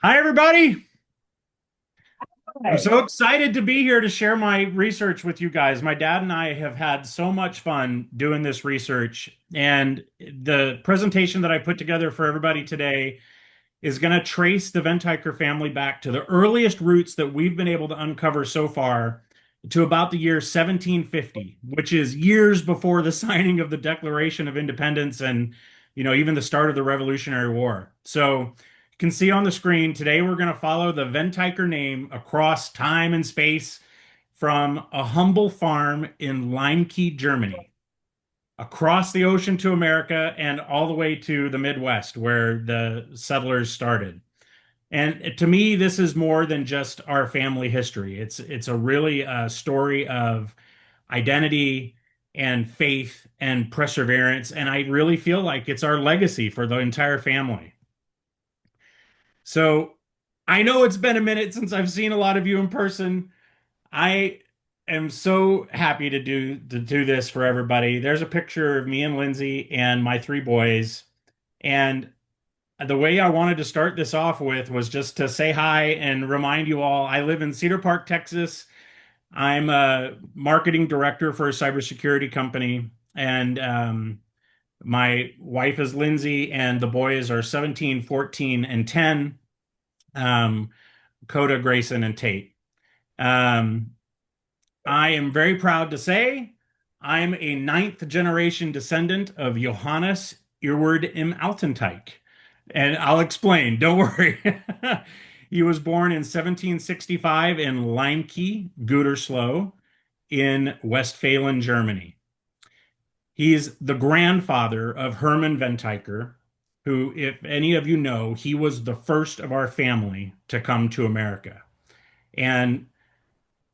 Hi, everybody. I'm Hi. so excited to be here to share my research with you guys. My dad and I have had so much fun doing this research, and the presentation that I put together for everybody today is going to trace the Venteicher family back to the earliest roots that we've been able to uncover so far to about the year 1750, which is years before the signing of the Declaration of Independence and, even the start of the Revolutionary War. So you can see on the screen today we're going to follow the Venteicher name across time and space from a humble farm in Liemke, Germany, across the ocean to America and all the way to the Midwest where the settlers started. And to me, this is more than just our family history. It's a really story of identity and faith and perseverance, and I really feel like it's our legacy for the entire family. So I know it's been a minute since I've seen a lot of you in person. I am so happy to do this for everybody. There's a picture of me and Lindsay and my three boys. And the way I wanted to start this off with was just to say hi and remind you all I live in Cedar Park, Texas. I'm a marketing director for a cybersecurity company. And my wife is Lindsay, and the boys are 17, 14, and 10. Um, Coda, Grayson, and Tate. Um, I am very proud to say I'm a ninth generation descendant of Johannes Earward im Altenteich. And I'll explain, don't worry. He was born in 1765 in Liemke, Gütersloh, in Westphalen, Germany. He's the grandfather of Hermann Venteicher, who, if any of you know, he was the first of our family to come to America. And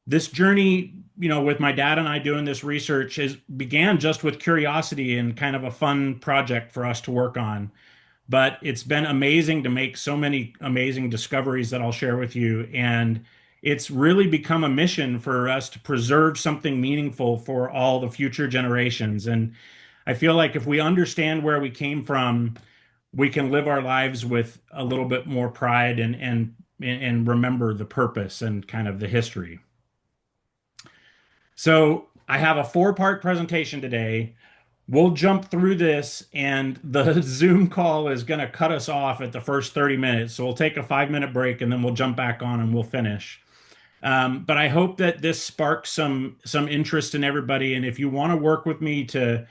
this journey, with my dad and I doing this research is began just with curiosity and kind of a fun project for us to work on. But it's been amazing to make so many amazing discoveries that I'll share with you. And it's really become a mission for us to preserve something meaningful for all the future generations. And I feel like if we understand where we came from, we can live our lives with a little bit more pride and remember the purpose and kind of the history. So I have a four-part presentation today. We'll jump through this, and the Zoom call is going to cut us off at the first 30 minutes. So we'll take a 5-minute break, and then we'll jump back on and we'll finish. But I hope that this sparks some interest in everybody. And if you want to work with me to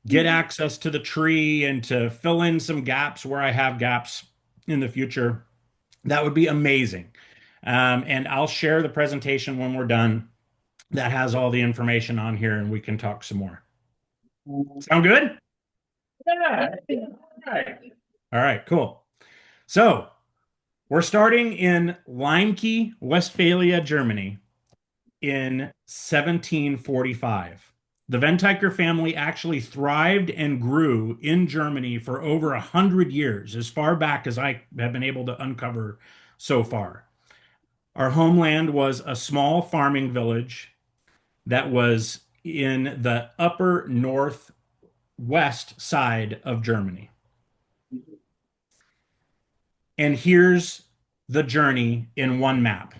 get access to the tree and to fill in some gaps where I have gaps in the future, that would be amazing. And I'll share the presentation when we're done that has all the information on here and we can talk some more. Sound good? Yeah, I think all right. All right, cool. So we're starting in Liemke, Westphalia, Germany in 1745. The Venteicher family actually thrived and grew in Germany for over 100 years, as far back as I have been able to uncover so far. Our homeland was a small farming village that was in the upper northwest side of Germany. And here's the journey in one map.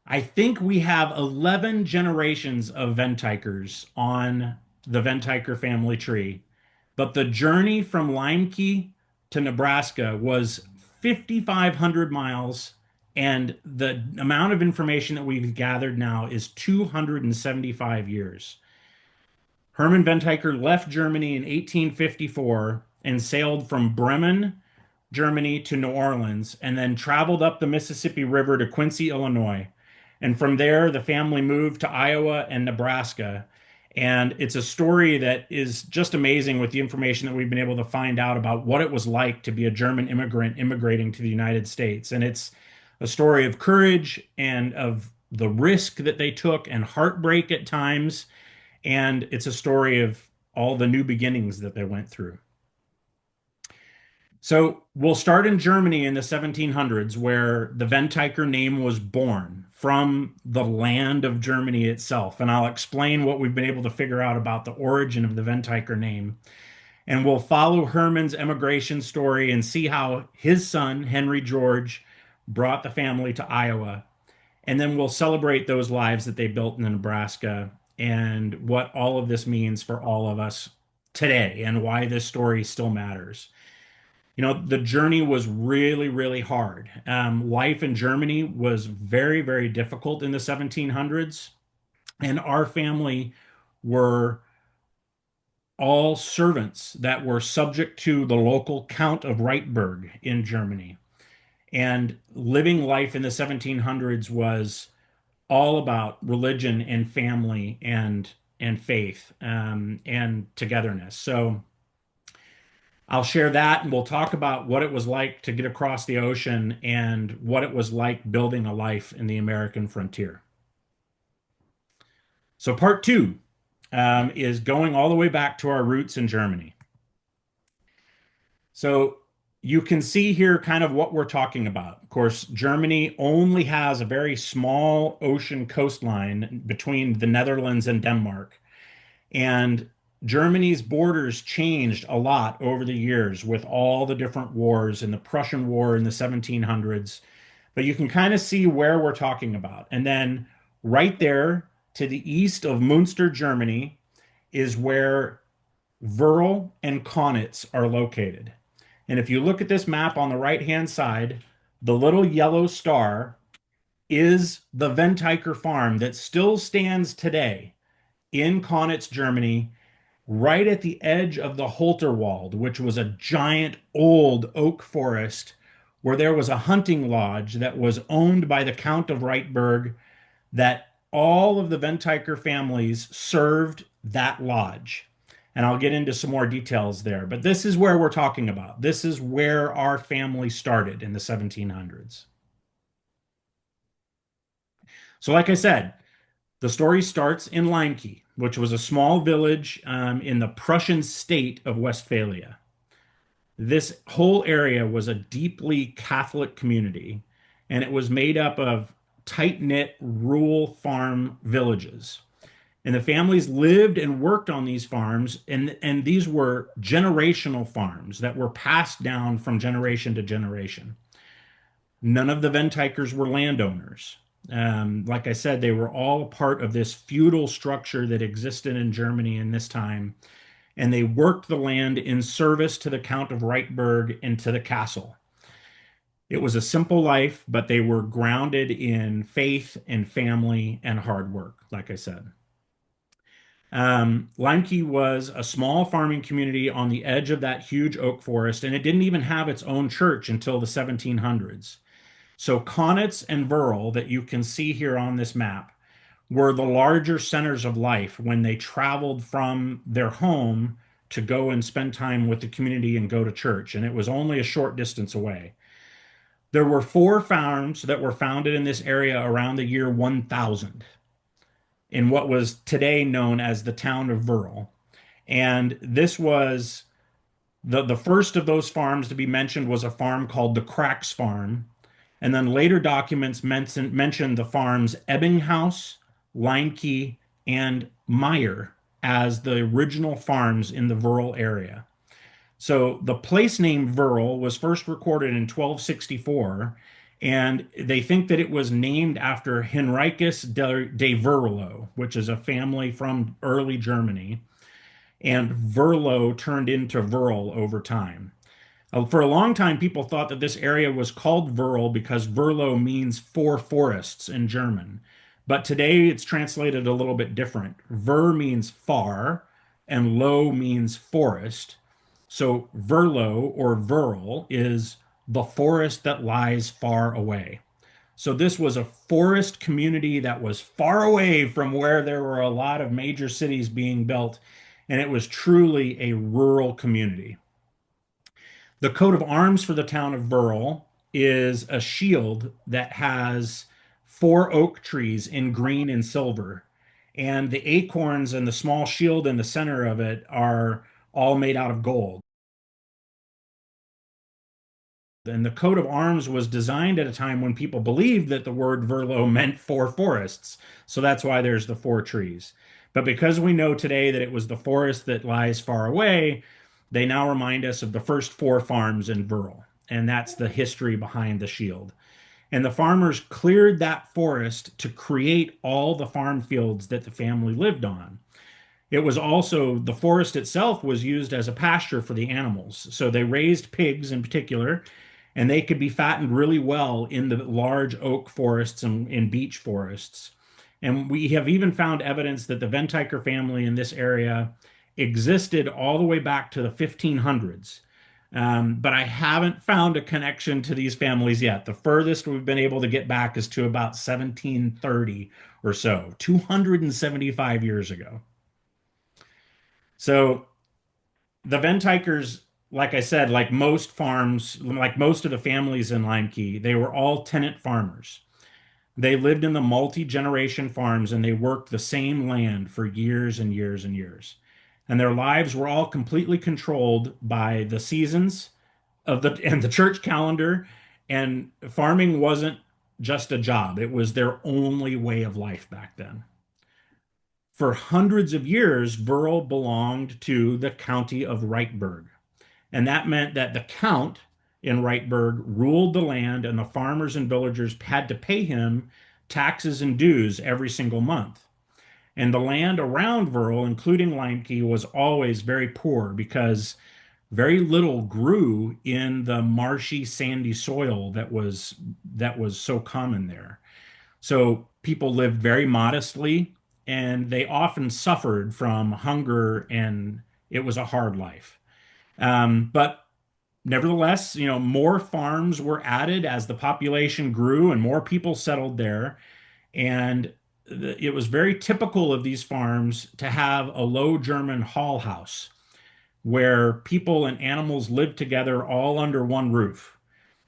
I think we have 11 generations of Venteichers on the Venteicher family tree, but the journey from Liemke to Nebraska was 5,500 miles, and the amount of information that we've gathered now is 275 years. Hermann Venteicher left Germany in 1854 and sailed from Bremen, Germany to New Orleans, and then traveled up the Mississippi River to Quincy, Illinois. And from there, the family moved to Iowa and Nebraska. And it's a story that is just amazing with the information that we've been able to find out about what it was like to be a German immigrant immigrating to the United States. And it's a story of courage and of the risk that they took and heartbreak at times. And it's a story of all the new beginnings that they went through. So we'll start in Germany in the 1700s, where the Venteicher name was born from the land of Germany itself. And I'll explain what we've been able to figure out about the origin of the Venteicher name. And we'll follow Hermann's emigration story and see how his son, Henry George, brought the family to Iowa, and then we'll celebrate those lives that they built in Nebraska and what all of this means for all of us today and why this story still matters. You know, the journey was really, really hard. Life in Germany was very, very difficult in the 1700s, and our family were all servants that were subject to the local Count of Reitberg in Germany. And living life in the 1700s was all about religion and family and faith and togetherness. So I'll share that and we'll talk about what it was like to get across the ocean and what it was like building a life in the American frontier. So part two is going all the way back to our roots in Germany. So you can see here kind of what we're talking about. Of course, Germany only has a very small ocean coastline between the Netherlands and Denmark. And Germany's borders changed a lot over the years with all the different wars and the Prussian War in the 1700s. But you can kind of see where we're talking about. And then right there to the east of Munster, Germany, is where Wörl and Kaunitz are located. And if you look at this map on the right-hand side, the little yellow star is the Venteicher farm that still stands today in Kaunitz, Germany, right at the edge of the Holterwald, which was a giant old oak forest where there was a hunting lodge that was owned by the Count of Reitberg, that all of the Venteicher families served that lodge. And I'll get into some more details there. But this is where we're talking about. This is where our family started in the 1700s. So, like I said, the story starts in Liemke, which was a small village in the Prussian state of Westphalia. This whole area was a deeply Catholic community, and it was made up of tight-knit rural farm villages. And the families lived and worked on these farms, and these were generational farms that were passed down from generation to generation. None of the Venteichers were landowners. Like I said, they were all part of this feudal structure that existed in Germany in this time, and they worked the land in service to the Count of Reitberg and to the castle. It was a simple life, but they were grounded in faith and family and hard work, like I said. Liemke was a small farming community on the edge of that huge oak forest, and it didn't even have its own church until the 1700s. So Kaunitz and Wörl that you can see here on this map were the larger centers of life when they traveled from their home to go and spend time with the community and go to church, and it was only a short distance away. There were four farms that were founded in this area around the year 1000 in what was today known as the town of Wörl. And this was the first of those farms to be mentioned was a farm called the Cracks Farm. And then later documents mention the farms Ebbinghaus, Liemke, and Meyer as the original farms in the Wörl area. So the place name Wörl was first recorded in 1264, and they think that it was named after Henricus de Wörlo, which is a family from early Germany, and Wörlo turned into Wörl over time. For a long time, people thought that this area was called Wörl because Wörlo means four forests in German. But today it's translated a little bit different. Ver means far, and lo means forest. So Wörlo or Wörl is the forest that lies far away. So this was a forest community that was far away from where there were a lot of major cities being built, and it was truly a rural community. The coat of arms for the town of Wörl is a shield that has four oak trees in green and silver. And the acorns and the small shield in the center of it are all made out of gold. And the coat of arms was designed at a time when people believed that the word Wörlo meant four forests. So that's why there's the four trees. But because we know today that it was the forest that lies far away, they now remind us of the first four farms in Wörl. And that's the history behind the shield. And the farmers cleared that forest to create all the farm fields that the family lived on. It was also, the forest itself was used as a pasture for the animals. So they raised pigs in particular, and they could be fattened really well in the large oak forests and in beech forests. And we have even found evidence that the Venteicher family in this area existed all the way back to the 1500s. But I haven't found a connection to these families yet. The furthest we've been able to get back is to about 1730 or so, 275 years ago. So the Venteichers, like I said, like most farms, like most of the families in Liemke, they were all tenant farmers. They lived in the multi-generation farms and they worked the same land for years and years and years. And their lives were all completely controlled by the seasons of the church calendar. And farming wasn't just a job, it was their only way of life back then. For hundreds of years, Burl belonged to the county of Reichberg. And that meant that the count in Reichberg ruled the land, and the farmers and villagers had to pay him taxes and dues every single month. And the land around Burl, including Liemke, was always very poor because very little grew in the marshy, sandy soil that was so common there. So people lived very modestly, and they often suffered from hunger, and it was a hard life. But nevertheless, more farms were added as the population grew and more people settled there. And it was very typical of these farms to have a low German hall house where people and animals lived together all under one roof.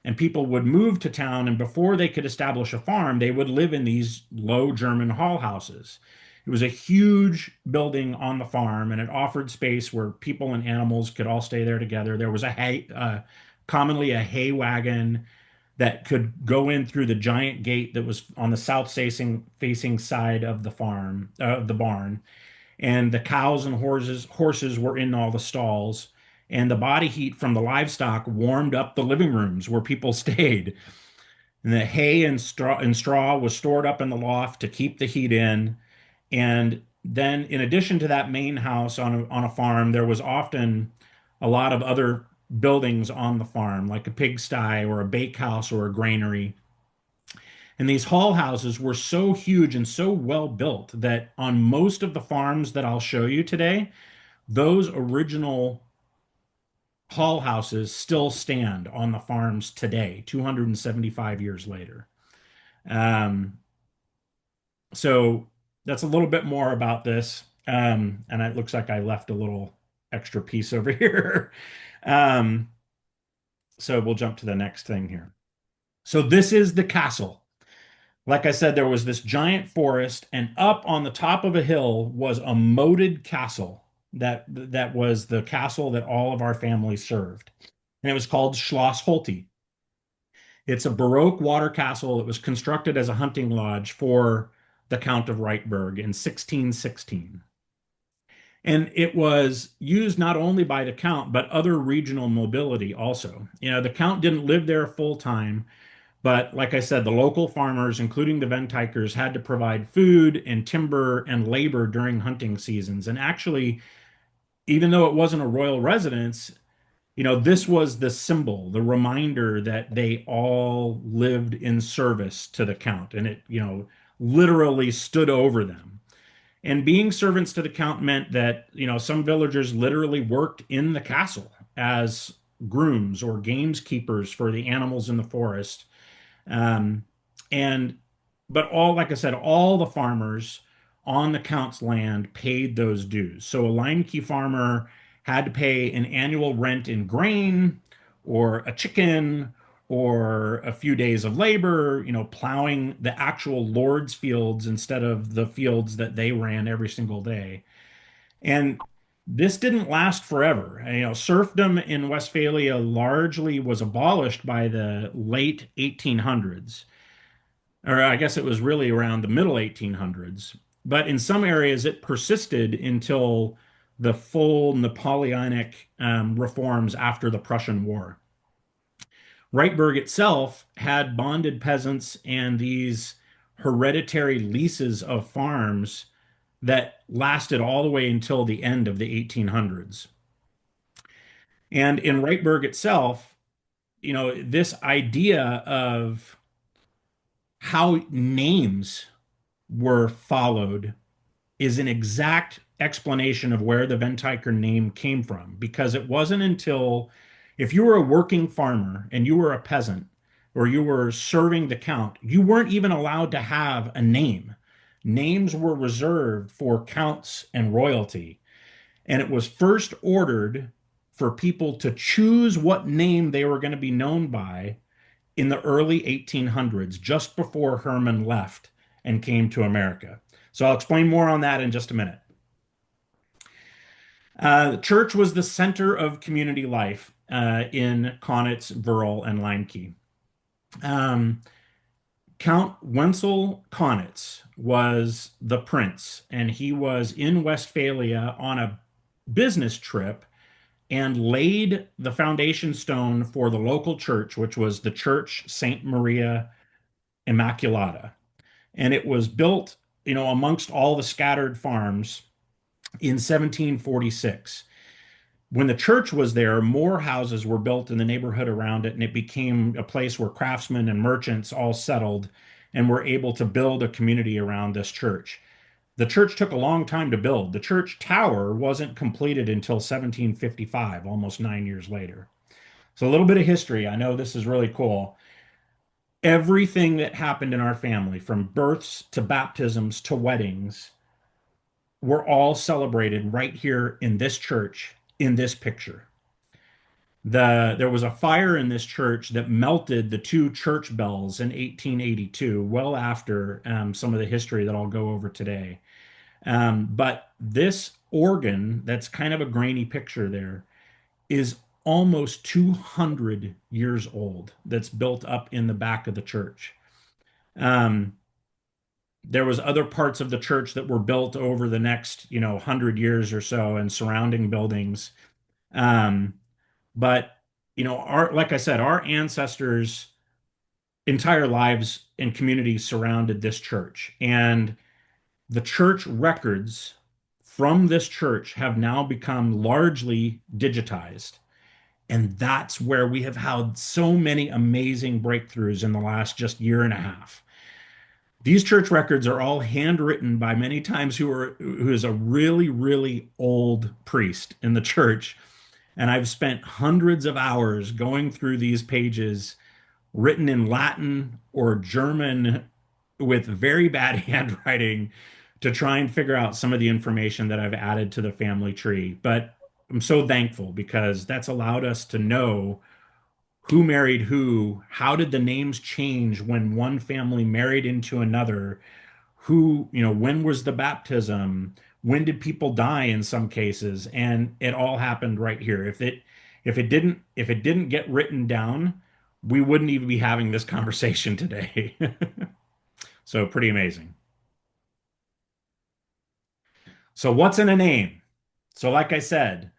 And people would move to town, and before they could establish a farm, they would live in these low German hall houses. It was a huge building on the farm, and it offered space where people and animals could all stay there together. There was commonly a hay wagon that could go in through the giant gate that was on the south facing side of the farm, of the barn, and the cows and horses were in all the stalls, and the body heat from the livestock warmed up the living rooms where people stayed. And the hay and straw was stored up in the loft to keep the heat in. And then, in addition to that main house on a farm, there was often a lot of other buildings on the farm, like a pigsty or a bakehouse or a granary. And these hall houses were so huge and so well built that on most of the farms that I'll show you today, those original hall houses still stand on the farms today, 275 years later. Um, so that's a little bit more about this. And it looks like I left a little extra piece over here. Um, so we'll jump to the next thing here. So this is the castle. Like I said, there was this giant forest, and up on the top of a hill was a moated castle that was the castle that all of our families served. And it was called Schloss Holte. It's a Baroque water castle that was constructed as a hunting lodge for the Count of Reichberg in 1616. And it was used not only by the Count, but other regional nobility also. The Count didn't live there full time, but like I said, the local farmers, including the Venteichers, had to provide food and timber and labor during hunting seasons. And actually, even though it wasn't a royal residence, this was the symbol, the reminder that they all lived in service to the Count, and it, literally stood over them. And being servants to the Count meant that, some villagers literally worked in the castle as grooms or gameskeepers for the animals in the forest. Um, and but like I said, all the farmers on the count's land paid those dues. So a Liemke farmer had to pay an annual rent in grain or a chicken or a few days of labor, plowing the actual lord's fields instead of the fields that they ran every single day. And this didn't last forever. Serfdom in Westphalia largely was abolished by the late 1800s, or I guess it was really around the middle 1800s. But in some areas, it persisted until the full Napoleonic reforms after the Prussian War. Reitberg itself had bonded peasants and these hereditary leases of farms that lasted all the way until the end of the 1800s. And in Reitberg itself, this idea of how names were followed is an exact explanation of where the Venteicher name came from, because it wasn't until if you were a working farmer and you were a peasant or you were serving the count, you weren't even allowed to have a name. Names were reserved for counts and royalty. And it was first ordered for people to choose what name they were going to be known by in the early 1800s, just before Herman left and came to America. So I'll explain more on that in just a minute. The church was the center of community life in Kaunitz, Wirral, and Liemke. Um, Count Wenzel Kaunitz was the prince, and he was in Westphalia on a business trip and laid the foundation stone for the local church, which was the Church St. Maria Immaculata. And it was built, amongst all the scattered farms in 1746. When the church was there, more houses were built in the neighborhood around it, and it became a place where craftsmen and merchants all settled and were able to build a community around this church. The church took a long time to build. The church tower wasn't completed until 1755, almost 9 years later. So, a little bit of history. I know this is really cool. Everything that happened in our family, from births to baptisms to weddings, were all celebrated right here in this church in this picture. There was a fire in this church that melted the two church bells in 1882, well after some of the history that I'll go over today. But this organ, that's kind of a grainy picture there, is almost 200 years old, that's built up in the back of the church. Um, there was other parts of the church that were built over the next, 100 years or so, and surrounding buildings. Um, but our like I said, our ancestors' entire lives and communities surrounded this church, and the church records from this church have now become largely digitized. And that's where we have had so many amazing breakthroughs in the last just year and a half. These church records are all handwritten by many times who is a really, really old priest in the church. And I've spent hundreds of hours going through these pages written in Latin or German with very bad handwriting to try and figure out some of the information that I've added to the family tree. But I'm so thankful because that's allowed us to know who married who, how did the names change when one family married into another, who, when was the baptism, when did people die in some cases, and it all happened right here. If it didn't get written down, we wouldn't even be having this conversation today. So pretty amazing. So what's in a name? So like I said,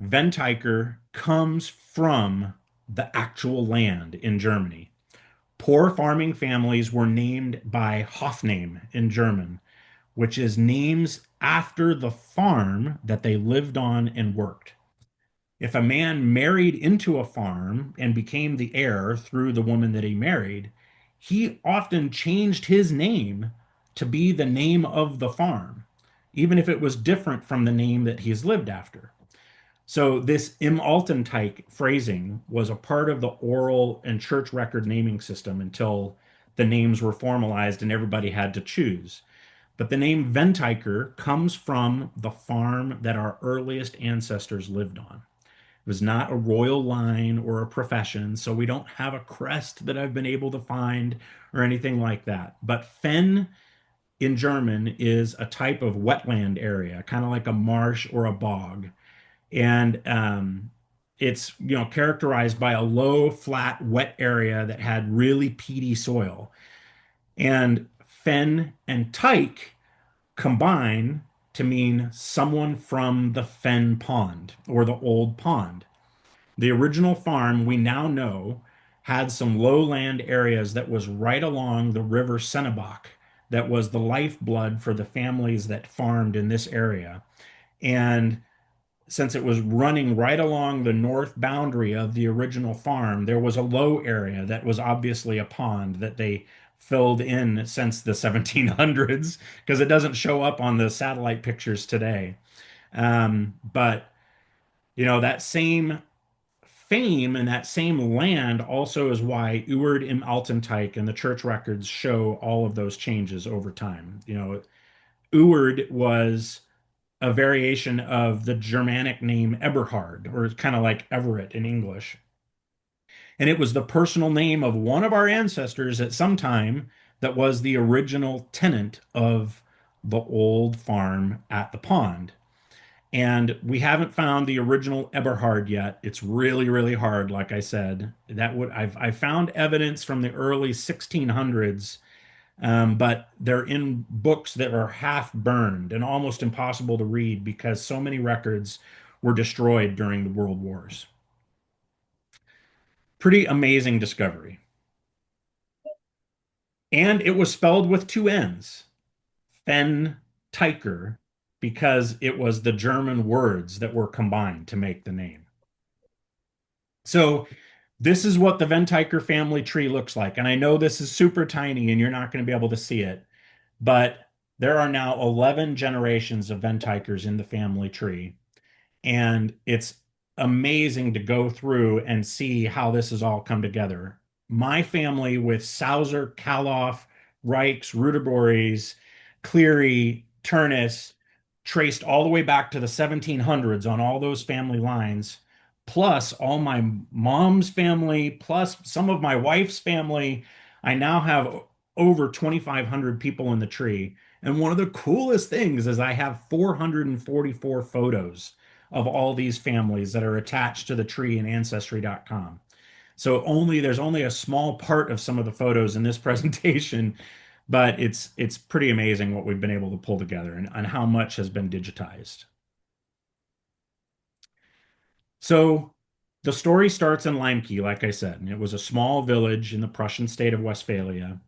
Venteicher comes from the actual land in Germany. Poor farming families were named by Hofname in German, which is names after the farm that they lived on and worked. If a man married into a farm and became the heir through the woman that he married, he often changed his name to be the name of the farm, even if it was different from the name that he's lived after. So this Im Altenteich phrasing was a part of the oral and church record naming system until the names were formalized and everybody had to choose. But the name Venteicher comes from the farm that our earliest ancestors lived on. It was not a royal line or a profession, so we don't have a crest that I've been able to find or anything like that. But Fenn in German is a type of wetland area, kind of like a marsh or a bog. And it's characterized by a low, flat, wet area that had really peaty soil. And Fenn and Tyke combine to mean someone from the Fenn Pond or the old pond. The original farm we now know had some lowland areas that was right along the river Sennebach that was the lifeblood for the families that farmed in this area. And since it was running right along the north boundary of the original farm, there was a low area that was obviously a pond that they filled in since the 1700s because it doesn't show up on the satellite pictures today. But that same fame and that same land also is why Eward im Altenteich and the church records show all of those changes over time. Eward was a variation of the Germanic name Eberhard, or kind of like Everett in English. And it was the personal name of one of our ancestors at some time that was the original tenant of the old farm at the pond. And we haven't found the original Eberhard yet. It's really, really hard, like I said. I've found evidence from the early 1600s, but they're in books that are half burned and almost impossible to read because so many records were destroyed during the World Wars. Pretty amazing discovery. And it was spelled with two N's, Fenn Teicher, because it was the German words that were combined to make the name. So this is what the Venteicher family tree looks like. And I know this is super tiny and you're not going to be able to see it, but there are now 11 generations of Venteichers in the family tree. And it's amazing to go through and see how this has all come together. My family with Sauser, Kaloff, Reichs, Ruderbories, Cleary, Turnus, traced all the way back to the 1700s on all those family lines, plus all my mom's family, plus some of my wife's family. I now have over 2,500 people in the tree. And one of the coolest things is I have 444 photos of all these families that are attached to the tree in ancestry.com. So there's only a small part of some of the photos in this presentation, but it's pretty amazing what we've been able to pull together and how much has been digitized. So the story starts in Liemke, like I said, and it was a small village in the Prussian state of Westphalia.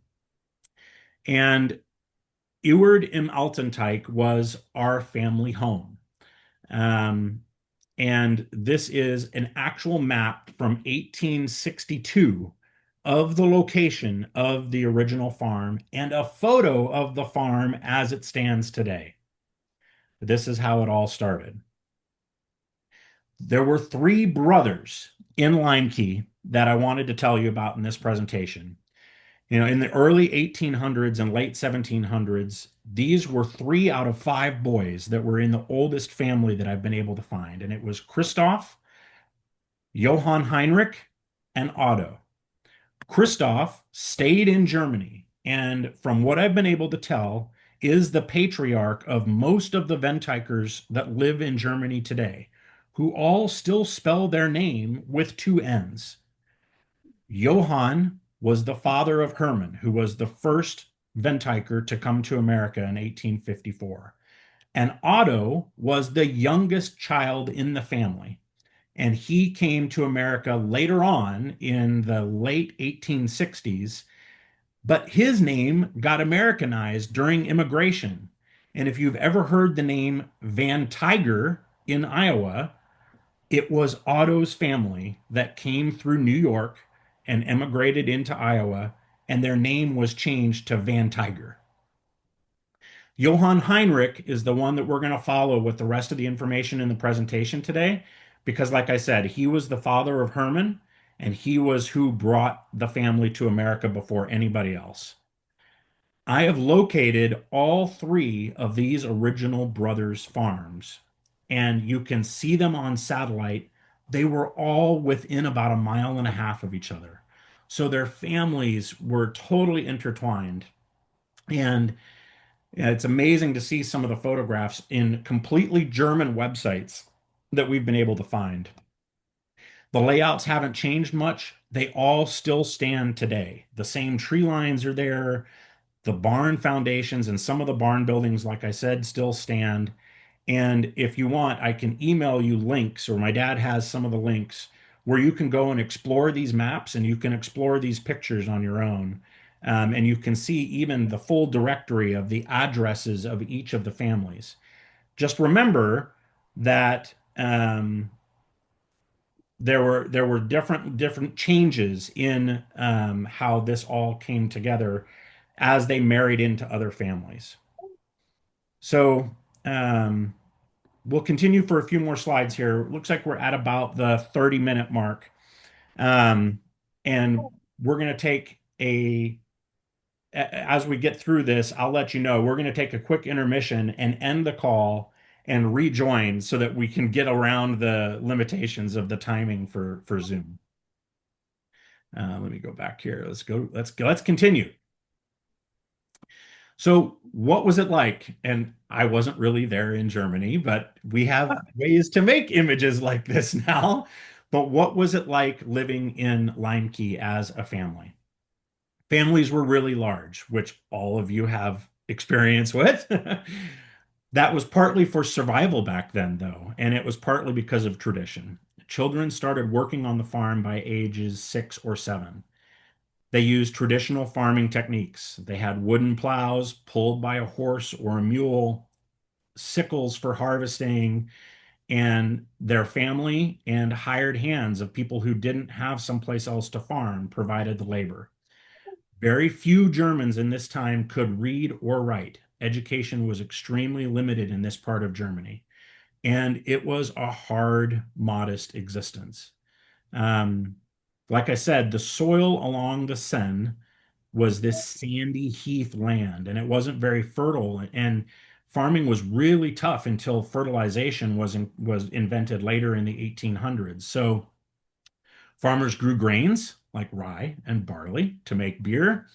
And Eward im Altenteich was our family home. Um, And this is an actual map from 1862 of the location of the original farm and a photo of the farm as it stands today. This is how it all started. There were three brothers in Liemke that I wanted to tell you about in this presentation. In the early 1800s and late 1700s, these were three out of five boys that were in the oldest family that I've been able to find. And it was Christoph, Johann Heinrich, and Otto. Christoph stayed in Germany, and from what I've been able to tell, is the patriarch of most of the Venteichers that live in Germany today, who all still spell their name with two N's. Johann was the father of Hermann, who was the first Venteicher to come to America in 1854. And Otto was the youngest child in the family. And he came to America later on in the late 1860s, but his name got Americanized during immigration. And if you've ever heard the name Van Tiger in Iowa, it was Otto's family that came through New York and emigrated into Iowa, and their name was changed to Van Tiger. Johann Heinrich is the one that we're going to follow with the rest of the information in the presentation today, because, like I said, he was the father of Hermann, and he was who brought the family to America before anybody else. I have located all three of these original brothers' farms, and you can see them on satellite. They were all within about a mile and a half of each other. So their families were totally intertwined. And yeah, it's amazing to see some of the photographs in completely German websites that we've been able to find. The layouts haven't changed much. They all still stand today. The same tree lines are there. The barn foundations and some of the barn buildings, like I said, still stand. And if you want, I can email you links, or my dad has some of the links where you can go and explore these maps and you can explore these pictures on your own. And you can see even the full directory of the addresses of each of the families. Just remember that there were different changes in how this all came together as they married into other families. So um, we'll continue for a few more slides here. Looks like we're at about the 30-minute mark. Um, and we're going to take as we get through this, I'll let you know. We're going to take a quick intermission and end the call and rejoin so that we can get around the limitations of the timing for Zoom. Let me go back here. Let's continue. So, what was it like? And I wasn't really there in Germany, but we have ways to make images like this now. But what was it like living in Liemke as a family? Families were really large, which all of you have experience with. That was partly for survival back then, though, and it was partly because of tradition. Children started working on the farm by ages 6 or 7. They used traditional farming techniques. They had wooden plows pulled by a horse or a mule, sickles for harvesting, and their family and hired hands of people who didn't have someplace else to farm provided the labor. Very few Germans in this time could read or write. Education was extremely limited in this part of Germany, and it was a hard, modest existence. Um, like I said, the soil along the Seine was this sandy heath land, and it wasn't very fertile. And farming was really tough until fertilization was invented later in the 1800s. So farmers grew grains like rye and barley to make beer.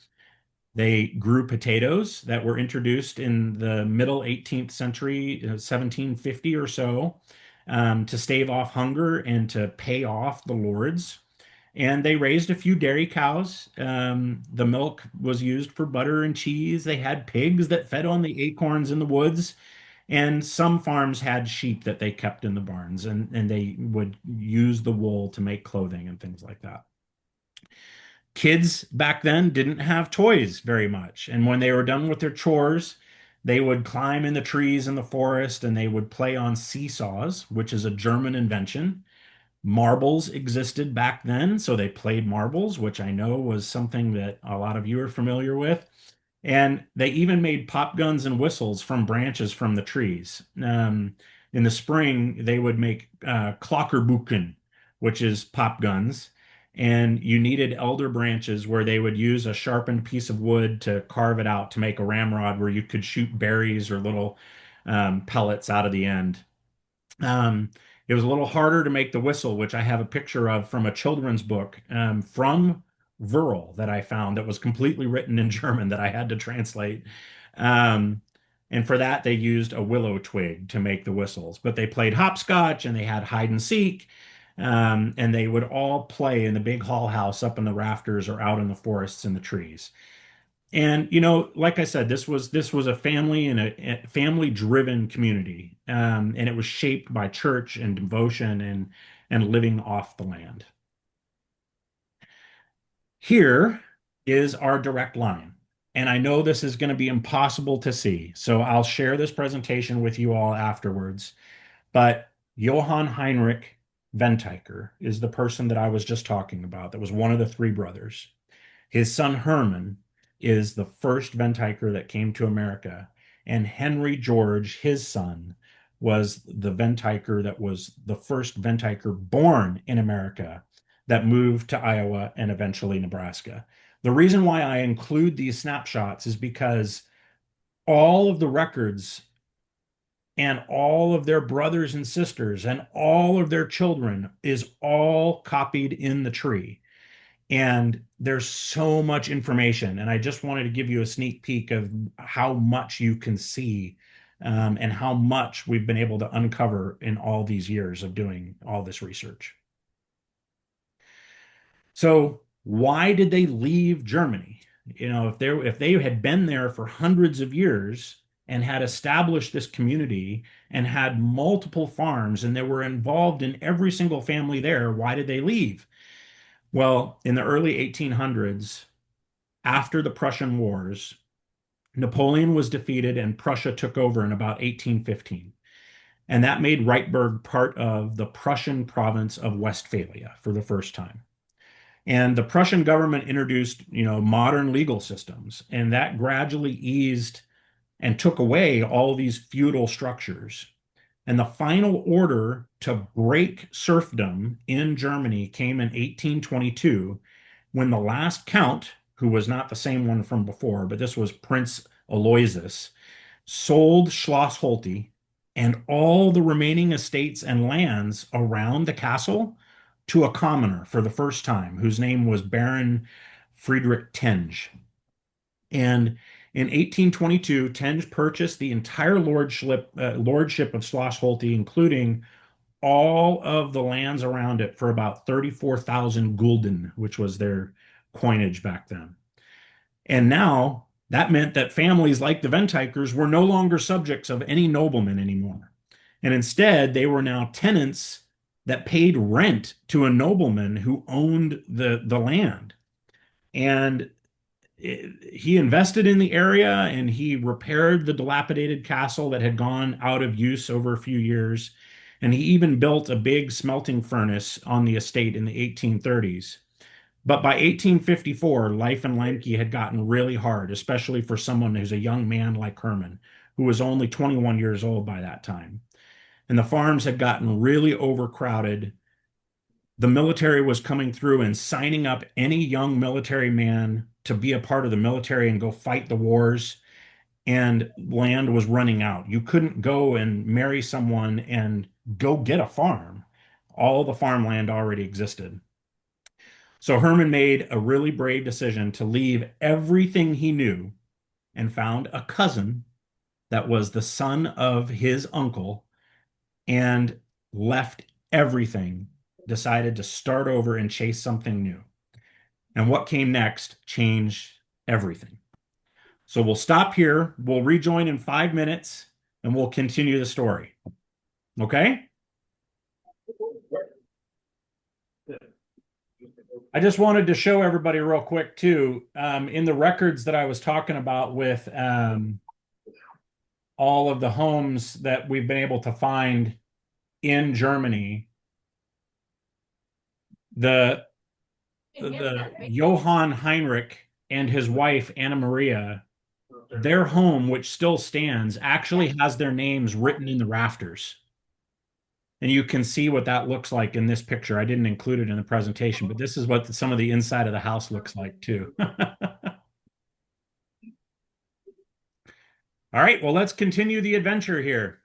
They grew potatoes that were introduced in the middle 18th century, 1750 or so, to stave off hunger and to pay off the lords. And they raised a few dairy cows. The milk was used for butter and cheese. They had pigs that fed on the acorns in the woods. And some farms had sheep that they kept in the barns, and they would use the wool to make clothing and things like that. Kids back then didn't have toys very much. And when they were done with their chores, they would climb in the trees in the forest and they would play on seesaws, which is a German invention. Marbles existed back then, so they played marbles, which I know was something that a lot of you are familiar with. And they even made pop guns and whistles from branches from the trees. In the spring, they would make klokkerbuchen, which is pop guns. And you needed elder branches where they would use a sharpened piece of wood to carve it out to make a ramrod where you could shoot berries or little pellets out of the end. Um, it was a little harder to make the whistle, which I have a picture of from a children's book from Virl that I found that was completely written in German that I had to translate. Um, and for that, they used a willow twig to make the whistles. But they played hopscotch and they had hide and seek. And they would all play in the big hall house up in the rafters or out in the forests in the trees. And like I said, this was a family and a family driven community, and it was shaped by church and devotion and living off the land. Here is our direct line, and I know this is going to be impossible to see, so I'll share this presentation with you all afterwards. But Johann Heinrich Venteicher is the person that I was just talking about. That was one of the three brothers. His son Herman is the first Venteicher that came to America, and Henry George, his son, was the Venteicher that was the first Venteicher born in America that moved to Iowa and eventually Nebraska. The reason why I include these snapshots is because all of the records and all of their brothers and sisters and all of their children is all copied in the tree. And there's so much information. And I just wanted to give you a sneak peek of how much you can see and how much we've been able to uncover in all these years of doing all this research. So, why did they leave Germany? If they had been there for hundreds of years, and had established this community and had multiple farms, and they were involved in every single family there. Why did they leave? Well, in the early 1800s, after the Prussian Wars, Napoleon was defeated and Prussia took over in about 1815. And that made Reitberg part of the Prussian province of Westphalia for the first time. And the Prussian government introduced, modern legal systems, and that gradually eased and took away all these feudal structures. And the final order to break serfdom in Germany came in 1822 when the last count, who was not the same one from before, but this was Prince Aloysius, sold Schloss Holte and all the remaining estates and lands around the castle to a commoner for the first time, whose name was Baron Friedrich Tenge. And in 1822, Tenge purchased the entire lordship of Schloss Holte, including all of the lands around it, for about 34,000 gulden, which was their coinage back then. And now that meant that families like the Venteichers were no longer subjects of any nobleman anymore. And instead, they were now tenants that paid rent to a nobleman who owned the land. And he invested in the area and he repaired the dilapidated castle that had gone out of use over a few years. And he even built a big smelting furnace on the estate in the 1830s. But by 1854, life in Liemke had gotten really hard, especially for someone who's a young man like Herman, who was only 21 years old by that time. And the farms had gotten really overcrowded. The military was coming through and signing up any young military man to be a part of the military and go fight the wars. And land was running out. You couldn't go and marry someone and go get a farm. All the farmland already existed. So Herman made a really brave decision to leave everything he knew and found a cousin that was the son of his uncle and left everything, decided to start over and chase something new. And what came next changed everything. So we'll stop here. We'll rejoin in 5 minutes and we'll continue the story. Okay? I just wanted to show everybody real quick too, in the records that I was talking about with all of the homes that we've been able to find in Germany, the Johann Heinrich and his wife Anna Maria, their home, which still stands, actually has their names written in the rafters. And you can see what that looks like in this picture. I didn't include it in the presentation, but this is what some of the inside of the house looks like too. All right, well, let's continue the adventure here.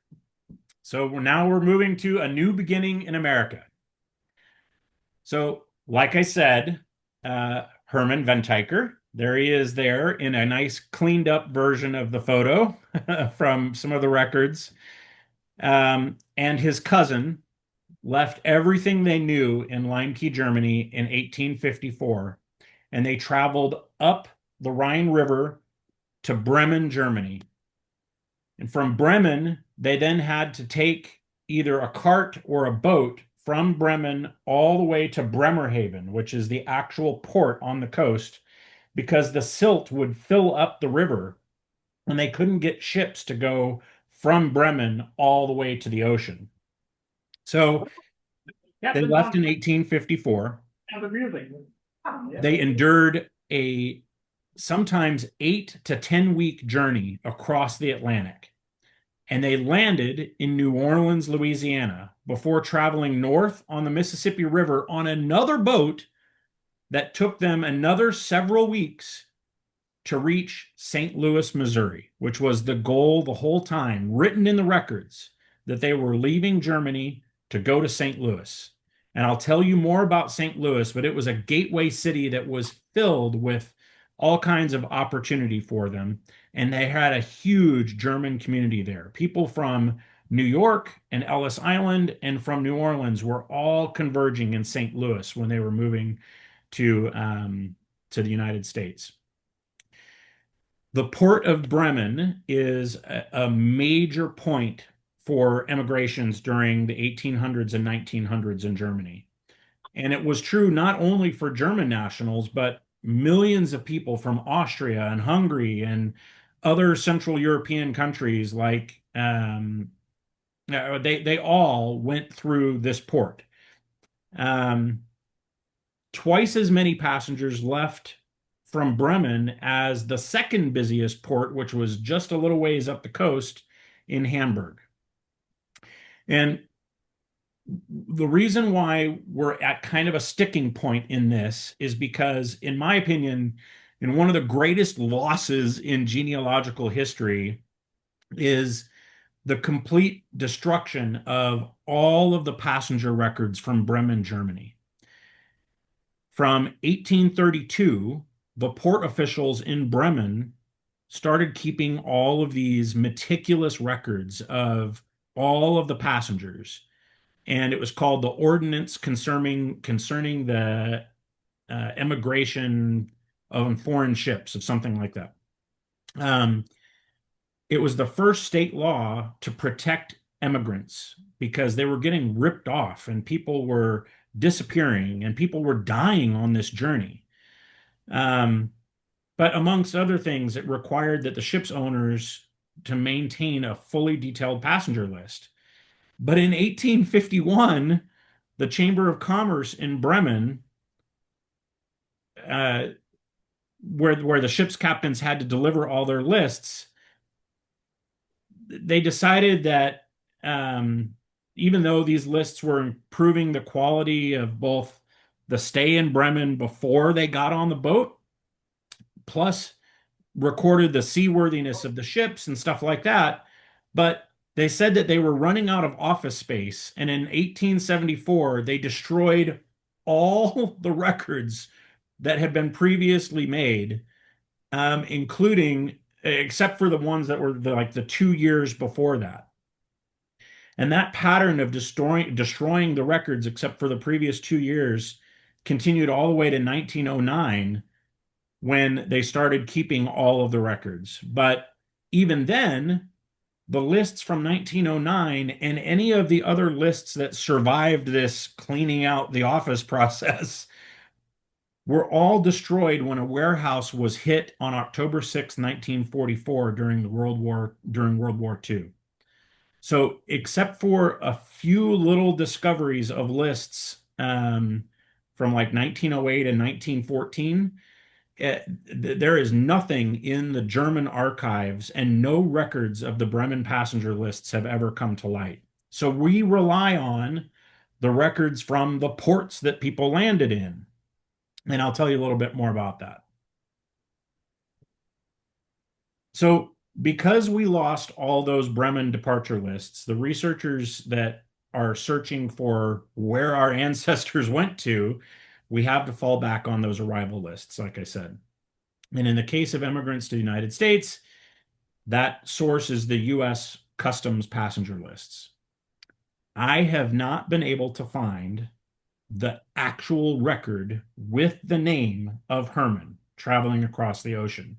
So we're moving to a new beginning in America. So, like I said, Herman Venteicher, there he is there in a nice cleaned up version of the photo from some of the records. And his cousin left everything they knew in Liemke, Germany in 1854, and they traveled up the Rhine River to Bremen, Germany. And from Bremen, they then had to take either a cart or a boat from Bremen all the way to Bremerhaven, which is the actual port on the coast, because the silt would fill up the river and they couldn't get ships to go from Bremen all the way to the ocean. So they left in 1854. They endured a sometimes 8 to 10 week journey across the Atlantic. And they landed in New Orleans, Louisiana, before traveling north on the Mississippi River on another boat that took them another several weeks to reach St. Louis, Missouri, which was the goal the whole time, written in the records, that they were leaving Germany to go to St. Louis. And I'll tell you more about St. Louis, but it was a gateway city that was filled with all kinds of opportunity for them. And they had a huge German community there. People from New York and Ellis Island and from New Orleans were all converging in St. Louis when they were moving to the United States. The port of Bremen is a major point for emigrations during the 1800s and 1900s in Germany. And it was true not only for German nationals, but millions of people from Austria and Hungary and other Central European countries they all went through this port. Um, Twice as many passengers left from Bremen as the second busiest port, which was just a little ways up the coast in Hamburg. And the reason why we're at kind of a sticking point in this is because, in my opinion, in one of the greatest losses in genealogical history is the complete destruction of all of the passenger records from Bremen, Germany. From 1832, the port officials in Bremen started keeping all of these meticulous records of all of the passengers, and it was called the Ordinance concerning the immigration of foreign ships, of something like that. Um, it was the first state law to protect immigrants because they were getting ripped off and people were disappearing and people were dying on this journey. Um, but amongst other things, it required that the ship's owners to maintain a fully detailed passenger list. But in 1851, the Chamber of Commerce in Bremen, uh, where the ship's captains had to deliver all their lists, they decided that even though these lists were improving the quality of both the stay in Bremen before they got on the boat, plus recorded the seaworthiness of the ships and stuff like that, but they said that they were running out of office space, and in 1874 they destroyed all the records that had been previously made, including except for the ones that were like the 2 years before that. And that pattern of destroying the records, except for the previous 2 years, continued all the way to 1909 when they started keeping all of the records. But even then, the lists from 1909 and any of the other lists that survived this cleaning out the office process were all destroyed when a warehouse was hit on October 6, 1944 during World War II. So, except for a few little discoveries of lists from like 1908 and 1914, there is nothing in the German archives, and no records of the Bremen passenger lists have ever come to light. So we rely on the records from the ports that people landed in. And I'll tell you a little bit more about that. So, because we lost all those Bremen departure lists, the researchers that are searching for where our ancestors went to, we have to fall back on those arrival lists, like I said. And in the case of immigrants to the United States, that source is the US Customs passenger lists. I have not been able to find the actual record with the name of Herman traveling across the ocean.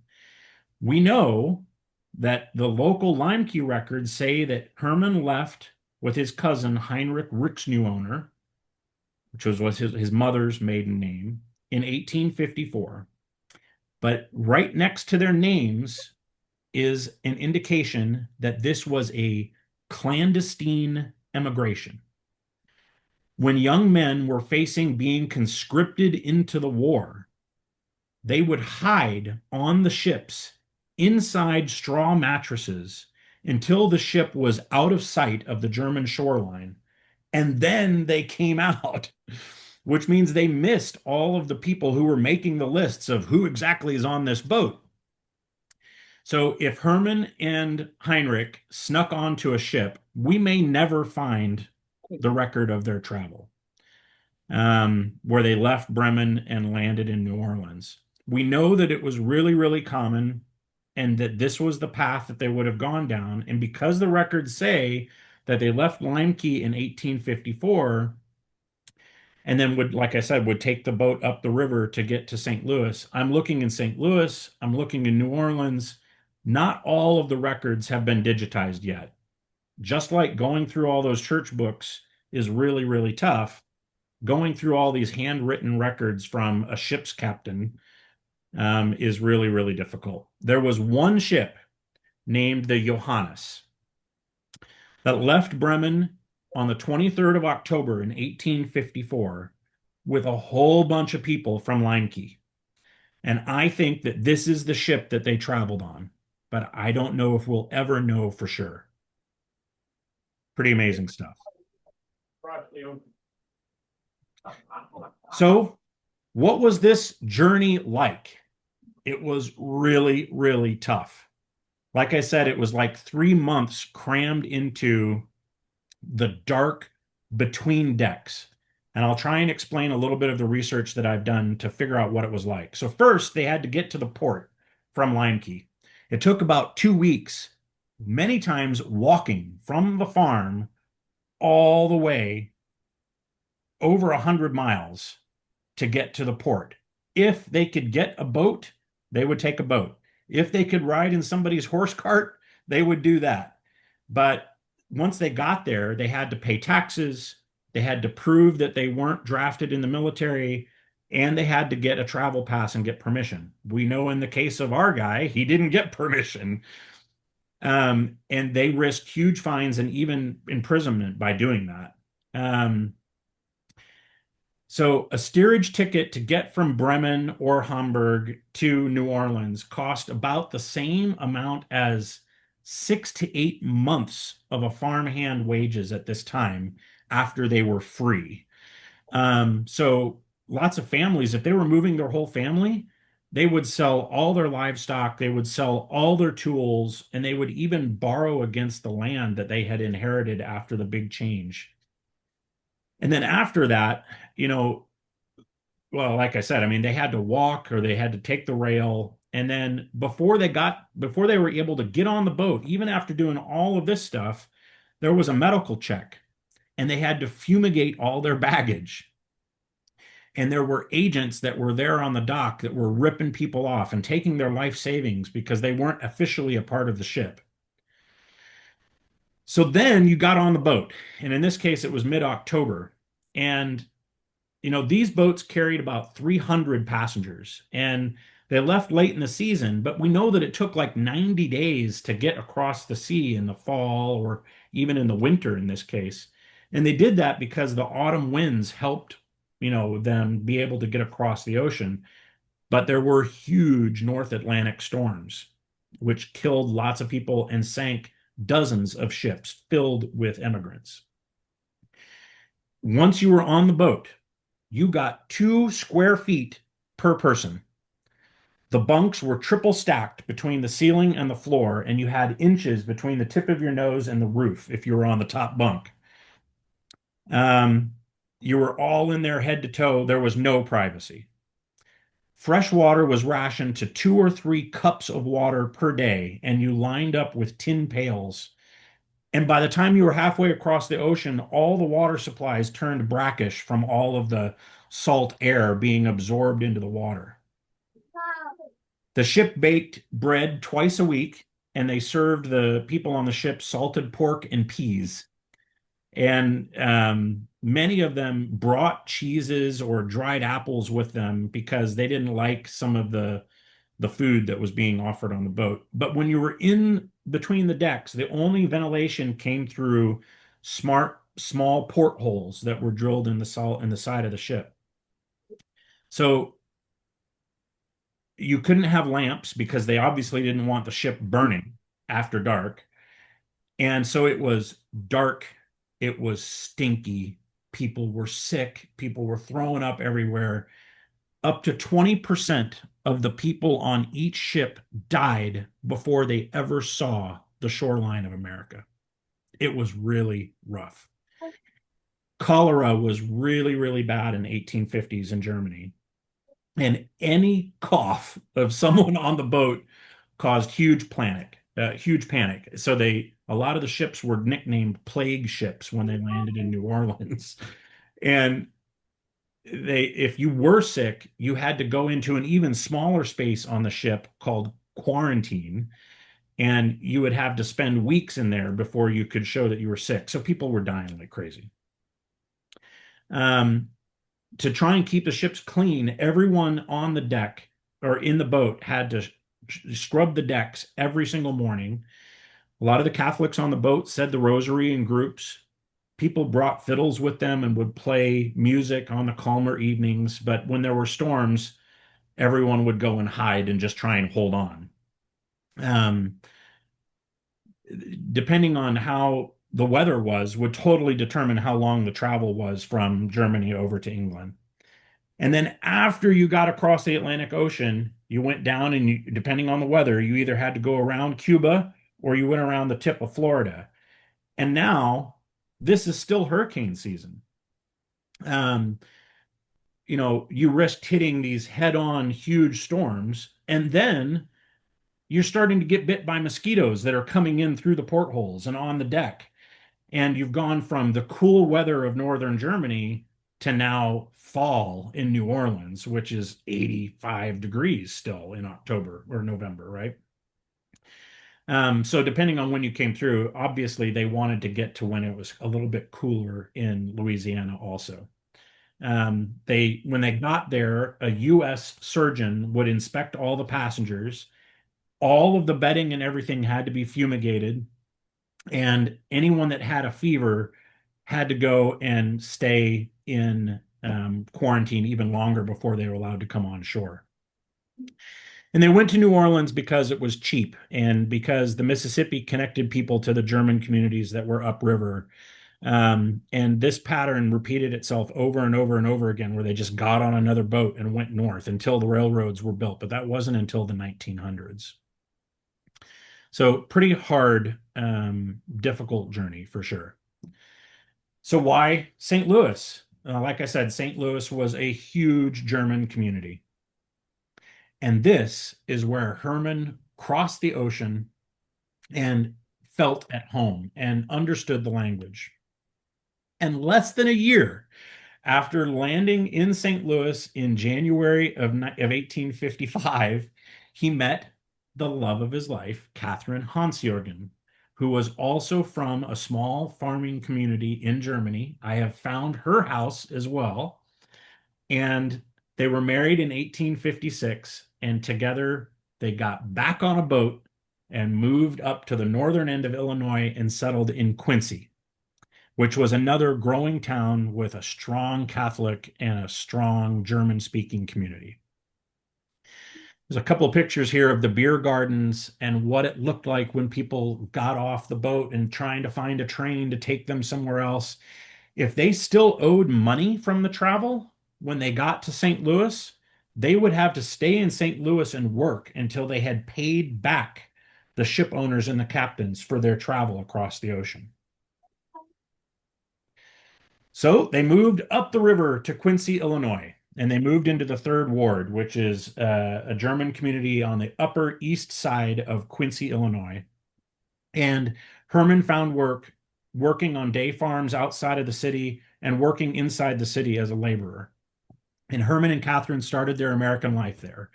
We know that the local Liemke records say that Herman left with his cousin Heinrich Rixneuoner, which was his mother's maiden name, in 1854. But right next to their names is an indication that this was a clandestine emigration. When young men were facing being conscripted into the war, they would hide on the ships inside straw mattresses until the ship was out of sight of the German shoreline. And then they came out, which means they missed all of the people who were making the lists of who exactly is on this boat. So if Herman and Heinrich snuck onto a ship, we may never find the record of their travel, where they left Bremen and landed in New Orleans. We know that it was really, really common and that this was the path that they would have gone down. And because the records say that they left Liemke in 1854 and then would, like I said, would take the boat up the river to get to St. Louis. I'm looking in St. Louis, I'm looking in New Orleans, Not all of the records have been digitized yet. Just like going through all those church books is really, really tough, going through all these handwritten records from a ship's captain is really, really difficult. There was one ship named the Johannes that left Bremen on the 23rd of October in 1854 with a whole bunch of people from Liemke. And I think that this is the ship that they traveled on, but I don't know if we'll ever know for sure. Pretty amazing stuff. So, what was this journey like? It was really, really tough. Like I said, it was like 3 months crammed into the dark between decks. And I'll try and explain a little bit of the research that I've done to figure out what it was like. So, first, they had to get to the port from Liemke. It took about 2 weeks, many times walking from the farm all the way over 100 miles to get to the port. If they could get a boat, they would take a boat. If they could ride in somebody's horse cart, they would do that. But once they got there, they had to pay taxes. They had to prove that they weren't drafted in the military, and they had to get a travel pass and get permission. We know in the case of our guy, he didn't get permission. And they risked huge fines and even imprisonment by doing that. So a steerage ticket to get from Bremen or Hamburg to New Orleans cost about the same amount as 6 to 8 months of a farmhand wages at this time after they were free. So lots of families, if they were moving their whole family, they would sell all their livestock, they would sell all their tools, and they would even borrow against the land that they had inherited after the big change. And then after that, you know, well, like I said, I mean, they had to walk or they had to take the rail. And then before they were able to get on the boat, even after doing all of this stuff, there was a medical check and they had to fumigate all their baggage. And there were agents that were there on the dock that were ripping people off and taking their life savings because they weren't officially a part of the ship. So then you got on the boat. And in this case, it was mid-October. And these boats carried about 300 passengers and they left late in the season, but we know that it took like 90 days to get across the sea in the fall or even in the winter in this case. And they did that because the autumn winds helped, them be able to get across the ocean. But there were huge North Atlantic storms, which killed lots of people and sank dozens of ships filled with immigrants. Once you were on the boat, you got 2 square feet per person. The bunks were triple stacked between the ceiling and the floor, and you had inches between the tip of your nose and the roof if you were on the top bunk. Um, you were all in there head to toe. There was no privacy. Fresh water was rationed to 2 or 3 cups of water per day, and you lined up with tin pails. And by the time you were halfway across the ocean, all the water supplies turned brackish from all of the salt air being absorbed into the water. The ship baked bread twice a week, and they served the people on the ship salted pork and peas. And many of them brought cheeses or dried apples with them because they didn't like some of the food that was being offered on the boat. But when you were in between the decks, the only ventilation came through small portholes that were drilled in the side of the ship. So you couldn't have lamps because they obviously didn't want the ship burning after dark. And so it was dark, it was stinky. People were sick, people were throwing up everywhere. Up to 20% of the people on each ship died before they ever saw the shoreline of America. It was really rough. Cholera was really, really bad in the 1850s in Germany. And any cough of someone on the boat caused huge panic. So a lot of the ships were nicknamed plague ships when they landed in New Orleans. And if you were sick, you had to go into an even smaller space on the ship called quarantine. And you would have to spend weeks in there before you could show that you were sick. So people were dying like crazy. Um, to try and keep the ships clean, everyone on the deck or in the boat had to scrub the decks every single morning. A lot of the Catholics on the boat said the rosary in groups. People brought fiddles with them and would play music on the calmer evenings. But when there were storms, everyone would go and hide and just try and hold on. Um, Depending on how the weather was, would totally determine how long the travel was from Germany over to England. And then after you got across the Atlantic Ocean, you went down and you, depending on the weather, you either had to go around Cuba or you went around the tip of Florida. And now this is still hurricane season. Um, you risked hitting these head-on huge storms, and then you're starting to get bit by mosquitoes that are coming in through the portholes and on the deck. And you've gone from the cool weather of northern Germany to now fall in New Orleans, which is 85 degrees still in October or November, right? So depending on when you came through, obviously they wanted to get to when it was a little bit cooler in Louisiana also. When they got there, a U.S. surgeon would inspect all the passengers. All of the bedding and everything had to be fumigated, and anyone that had a fever had to go and stay in quarantine even longer before they were allowed to come on shore. And they went to New Orleans because it was cheap and because the Mississippi connected people to the German communities that were upriver. And this pattern repeated itself over and over and over again, where they just got on another boat and went north until the railroads were built. But that wasn't until the 1900s. So pretty hard, difficult journey for sure. So why St. Louis? Like I said, St. Louis was a huge German community. And this is where Herman crossed the ocean and felt at home and understood the language. And less than a year after landing in St. Louis in January of 1855, he met the love of his life, Catherine Hansjörgen, who was also from a small farming community in Germany. I have found her house as well. And they were married in 1856, and together they got back on a boat and moved up to the northern end of Illinois and settled in Quincy, which was another growing town with a strong Catholic and a strong German speaking community. There's a couple of pictures here of the beer gardens and what it looked like when people got off the boat and trying to find a train to take them somewhere else. If they still owed money from the travel when they got to St. Louis, they would have to stay in St. Louis and work until they had paid back the ship owners and the captains for their travel across the ocean. So they moved up the river to Quincy, Illinois, and they moved into the Third Ward, which is a German community on the upper east side of Quincy, Illinois. And Herman found work working on day farms outside of the city and working inside the city as a laborer. And Herman and Catherine started their American life there.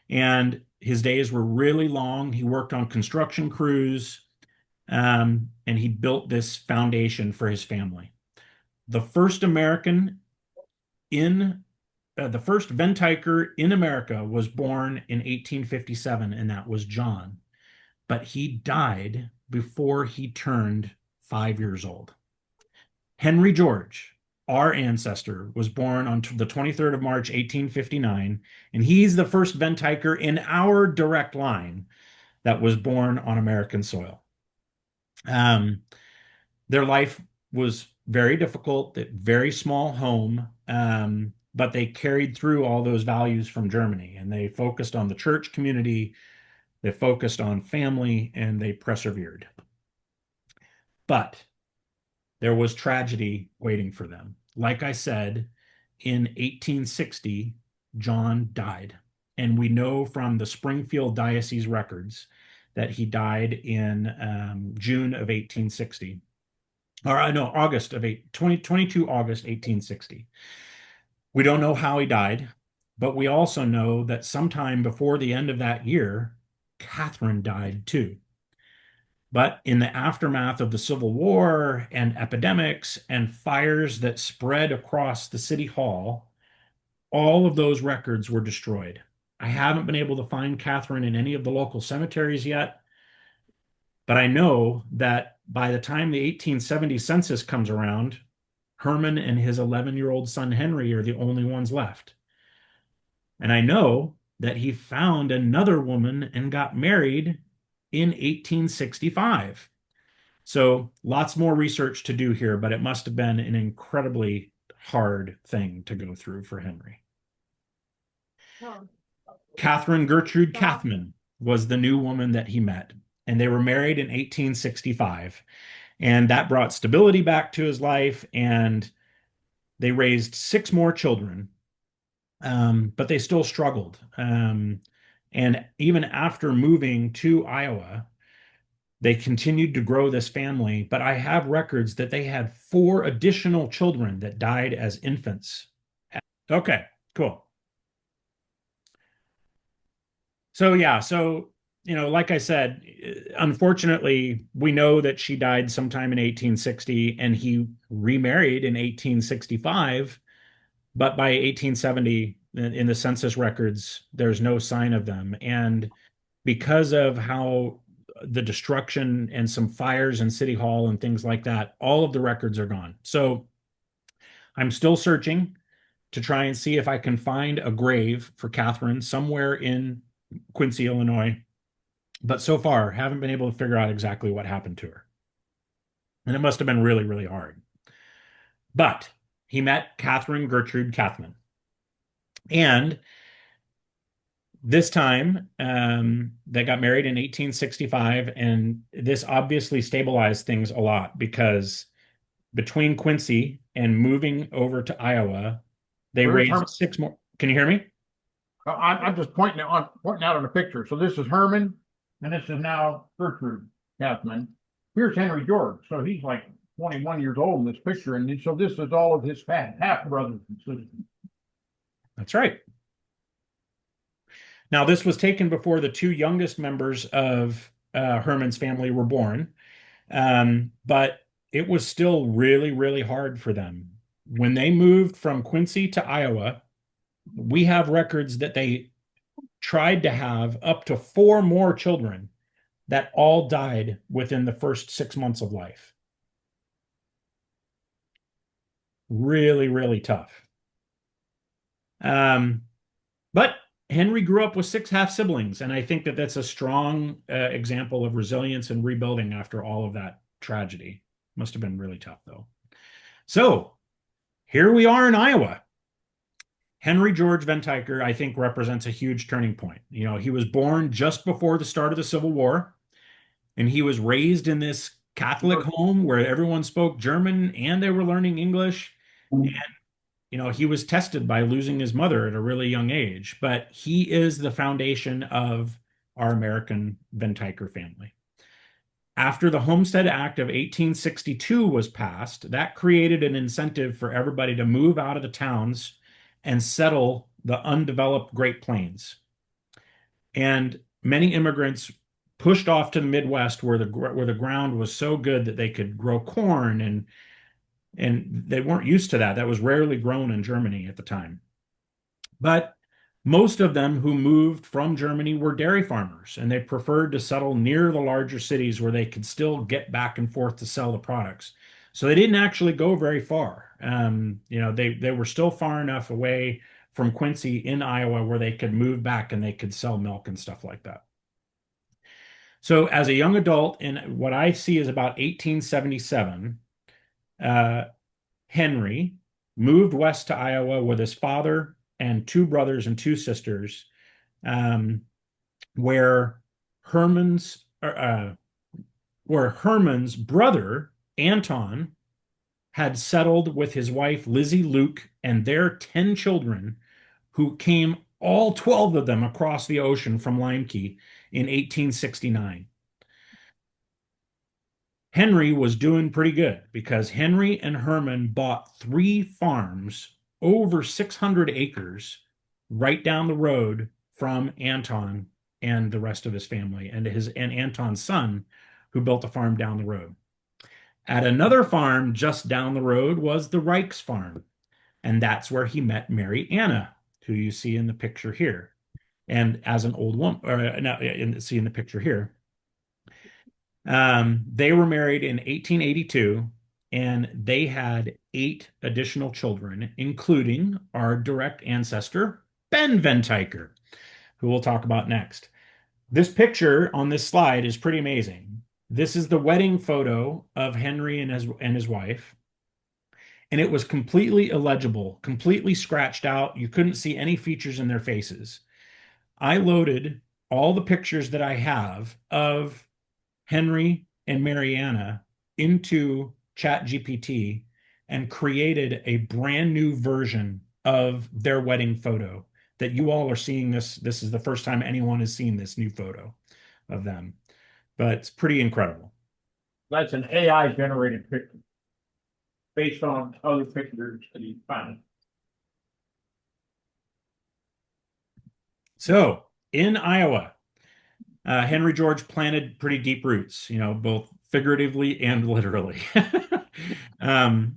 And his days were really long. He worked on construction crews, and he built this foundation for his family. The first American in the first Venteicher in America was born in 1857, and that was John. But he died before he turned 5 years old. Henry George, our ancestor, was born on the 23rd of March, 1859, and he's the first Venteicher in our direct line that was born on American soil. Um, their life was very difficult, very small home, but they carried through all those values from Germany, and they focused on the church community, they focused on family, and they persevered. But there was tragedy waiting for them. Like I said, in 1860, John died. And we know from the Springfield Diocese records that he died in June of 1860. Or no, August of 22 August 1860. We don't know how he died, but we also know that sometime before the end of that year, Catherine died too. But in the aftermath of the Civil War and epidemics and fires that spread across the city hall, all of those records were destroyed. I haven't been able to find Catherine in any of the local cemeteries yet, but I know that by the time the 1870 census comes around, Herman and his 11-year-old son Henry are the only ones left. And I know that he found another woman and got married in 1865. So lots more research to do here, but it must have been an incredibly hard thing to go through for Henry. Catherine Gertrude Cathman was the new woman that he met, and they were married in 1865. And that brought stability back to his life, and they raised six more children, but they still struggled. And even after moving to Iowa, they continued to grow this family. But I have records that they had four additional children that died as infants. Okay, cool. So yeah, so like I said, unfortunately, we know that she died sometime in 1860 and he remarried in 1865, but by 1870 in the census records, there's no sign of them. And because of how the destruction and some fires in City Hall and things like that, all of the records are gone. So I'm still searching to try and see if I can find a grave for Catherine somewhere in Quincy, Illinois. But so far, haven't been able to figure out exactly what happened to her. And it must have been really, really hard. But he met Catherine Gertrude Cathman. And this time, they got married in 1865. And this obviously stabilized things a lot because between Quincy and moving over to Iowa, they Where's raised Herman? six more. Can you hear me? I'm just pointing out on the picture. So this is Herman, and this is now Gertrude Cathman. Here's Henry George. So he's like 21 years old in this picture, and so this is all of his half brothers and sisters. That's right. Now, this was taken before the two youngest members of Herman's family were born, but it was still really, really hard for them. When they moved from Quincy to Iowa, we have records that they tried to have up to four more children that all died within the first 6 months of life. Really, really tough. But Henry grew up with six half siblings, and I think that that's a strong example of resilience and rebuilding after all of that tragedy. Must have been really tough, though. So here we are in Iowa. Henry George Venteicher, I think, represents a huge turning point. He was born just before the start of the Civil War, and he was raised in this Catholic home where everyone spoke German and they were learning English. And he was tested by losing his mother at a really young age, but he is the foundation of our American Venteicher family. After the Homestead Act of 1862 was passed, that created an incentive for everybody to move out of the towns and settle the undeveloped Great Plains. And many immigrants pushed off to the Midwest where the ground was so good that they could grow corn and they weren't used to that. That was rarely grown in Germany at the time. But most of them who moved from Germany were dairy farmers, and they preferred to settle near the larger cities where they could still get back and forth to sell the products. So they didn't actually go very far. They were still far enough away from Quincy in Iowa where they could move back and they could sell milk and stuff like that. So as a young adult, in what I see is about 1877, Henry moved west to Iowa with his father and two brothers and two sisters, um, where Herman's where Herman's brother Anton had settled with his wife Lizzie Luke and their 10 children, who came all 12 of them across the ocean from Liemke in 1869. Henry was doing pretty good because Henry and Herman bought three farms over 600 acres right down the road from Anton and the rest of his family and Anton's son who built a farm down the road. At another farm just down the road was the Reichs farm, and that's where he met Mary Anna, who you see in the picture here. And as an old woman, or no, see in the picture here, they were married in 1882, and they had 8 additional children, including our direct ancestor, Ben Venteicher, who we'll talk about next. This picture on this slide is pretty amazing. This is the wedding photo of Henry and his wife, and it was completely illegible, completely scratched out. You couldn't see any features in their faces. I loaded all the pictures that I have of Henry and Mariana into ChatGPT and created a brand new version of their wedding photo that you all are seeing this. This is the first time anyone has seen this new photo of them, but it's pretty incredible. That's an AI generated picture based on other pictures that he found. So in Iowa, Henry George planted pretty deep roots, both figuratively and literally. um,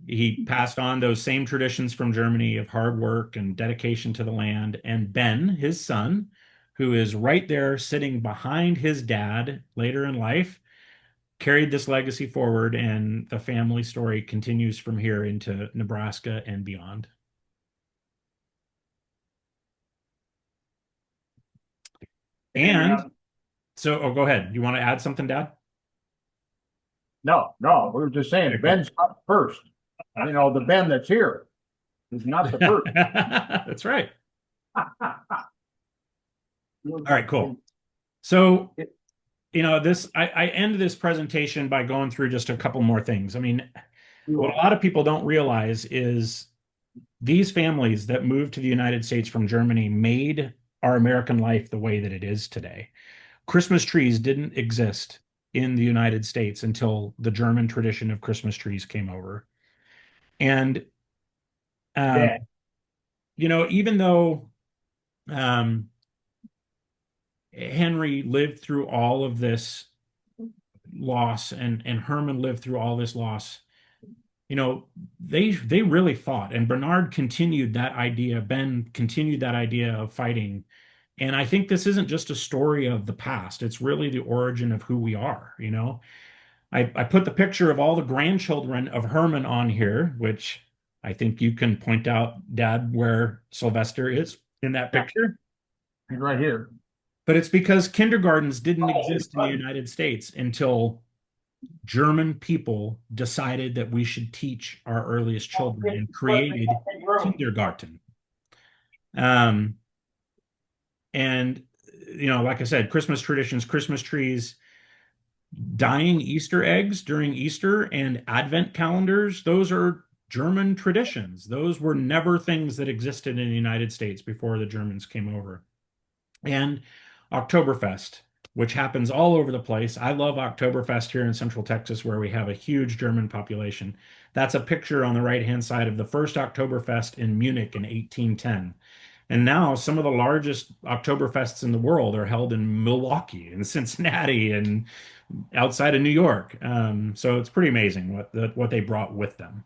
he passed on those same traditions from Germany of hard work and dedication to the land. And Ben, his son, who is right there sitting behind his dad later in life, carried this legacy forward, and the family story continues from here into Nebraska and beyond. And so, oh, go ahead. You want to add something, Dad? No, we were just saying Ben's up first. The Ben that's here is not the first. That's right. All right, cool. So, I end this presentation by going through just a couple more things. I mean, what a lot of people don't realize is these families that moved to the United States from Germany made our American life the way that it is today. Christmas trees didn't exist in the United States until the German tradition of Christmas trees came over. And, um, Yeah. even though um, Henry lived through all of this loss, and Herman lived through all this loss, they really fought, and Bernard continued that idea. Ben continued that idea of fighting. And I think this isn't just a story of the past. It's really the origin of who we are. I put the picture of all the grandchildren of Herman on here, which I think you can point out, Dad, where Sylvester is in that picture. He's right here. But it's because kindergartens didn't exist in the United States until German people decided that we should teach our earliest children and created kindergarten. Um, and, like I said, Christmas traditions, Christmas trees, dyeing Easter eggs during Easter, and Advent calendars, those are German traditions. Those were never things that existed in the United States before the Germans came over. And Oktoberfest, which happens all over the place. I love Oktoberfest here in Central Texas, where we have a huge German population. That's a picture on the right-hand side of the first Oktoberfest in Munich in 1810. And now some of the largest Oktoberfests in the world are held in Milwaukee and Cincinnati and outside of New York. So it's pretty amazing what they brought with them.